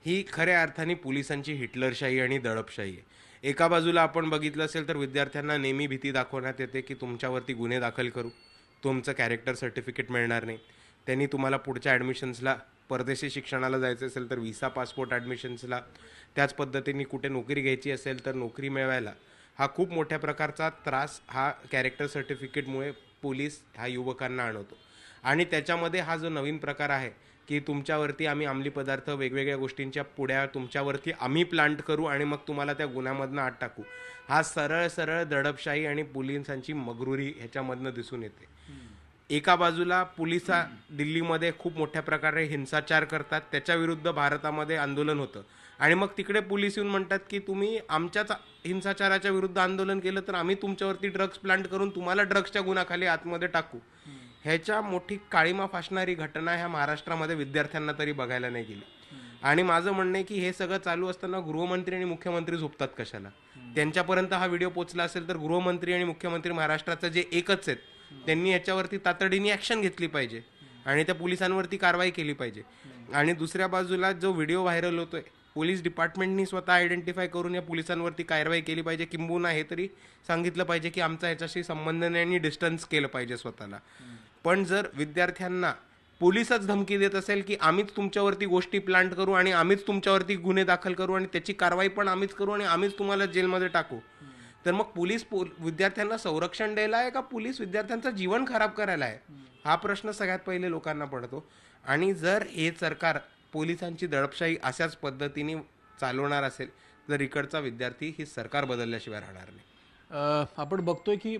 ही खऱ्या अर्थाने पोलिसांची हिटलरशाही आणि दडपशाही आहे. एका बाजूला आपण बघितलं असेल तर विद्यार्थ्यांना नेहमी भीती दाखवण्यात येते की तुमच्यावरती गुन्हे दाखल करू, तुमचं कॅरेक्टर सर्टिफिकेट मिळणार नाही. त्यांनी तुम्हाला पुढच्या ॲडमिशन्सला परदेशी शिक्षणाला जायचं असेल तर व्हिसा पासपोर्ट ॲडमिशन्सला, त्याच पद्धतीने कुठे नोकरी घ्यायची असेल तर नोकरी मिळवायला हा खूप मोठ्या प्रकारचा त्रास हा कॅरेक्टर सर्टिफिकेटमुळे पोलीस ह्या युवकांना आणवतो. आणि त्याच्यामध्ये हा जो नवीन प्रकार आहे की तुमच्यावरती आम्ही अंमली पदार्थ वेगवेगळ्या गोष्टींच्या पुड्या तुमच्यावरती आम्ही प्लांट करू आणि मग तुम्हाला त्या गुन्ह्यामधनं आत टाकू, हा सरळ सरळ दडपशाही आणि पोलिसांची मगरुरी ह्याच्यामधनं दिसून येते. एका बाजूला पोलिसा दिल्लीमध्ये खूप मोठ्या प्रकारे हिंसाचार करतात, त्याच्या विरुद्ध भारतामध्ये आंदोलन होतं आणि मग तिकडे पोलीस येऊन म्हणतात की तुम्ही आमच्याच हिंसाचाराच्या विरुद्ध आंदोलन केलं तर आम्ही तुमच्यावरती ड्रग्ज प्लांट करून तुम्हाला ड्रग्जच्या गुन्ह्याखाली आतमध्ये टाकू. ह्याच्या मोठी काळीमा फासणारी घटना ह्या महाराष्ट्रामध्ये विद्यार्थ्यांना तरी बघायला नाही गेली. आणि माझं म्हणणं आहे की हे सगळं चालू असताना गृहमंत्री आणि मुख्यमंत्री झोपतात कशाला? त्यांच्यापर्यंत हा व्हिडिओ पोचला असेल तर गृहमंत्री आणि मुख्यमंत्री महाराष्ट्राचं जे एकच आहेत त्यांनी याच्यावरती तातडीने ॲक्शन घेतली पाहिजे आणि त्या पोलिसांवरती कारवाई केली पाहिजे. आणि दुसऱ्या बाजूला जो व्हिडिओ व्हायरल होतोय, पोलीस डिपार्टमेंटनी स्वतः आयडेंटिफाय करून या पोलिसांवरती कारवाई केली पाहिजे, किंबहुना हे तरी सांगितलं पाहिजे की आमचा ह्याच्याशी संबंध नाही आणि डिस्टन्स केलं पाहिजे स्वतःला. पण जर विद्यार्थ्यांना पोलीसच धमकी देत असेल की आम्हीच तुमच्यावरती गोष्टी प्लांट करू आणि आम्हीच तुमच्यावरती गुन्हे दाखल करू आणि त्याची कारवाई पण आम्हीच करू आणि आम्हीच तुम्हाला जेलमध्ये टाकू, तर मग पोलीस विद्यार्थ्यांना संरक्षण द्यायला आहे का पोलीस विद्यार्थ्यांचं जीवन खराब करायला आहे, हा प्रश्न सगळ्यात पहिले लोकांना पडतो. आणि जर हे सरकार पोलिसांची दडपशाही अशाच पद्धतीने चालवणार असेल तर इकडचा विद्यार्थी ही सरकार बदलल्याशिवाय राहणार नाही. आपण बघतोय की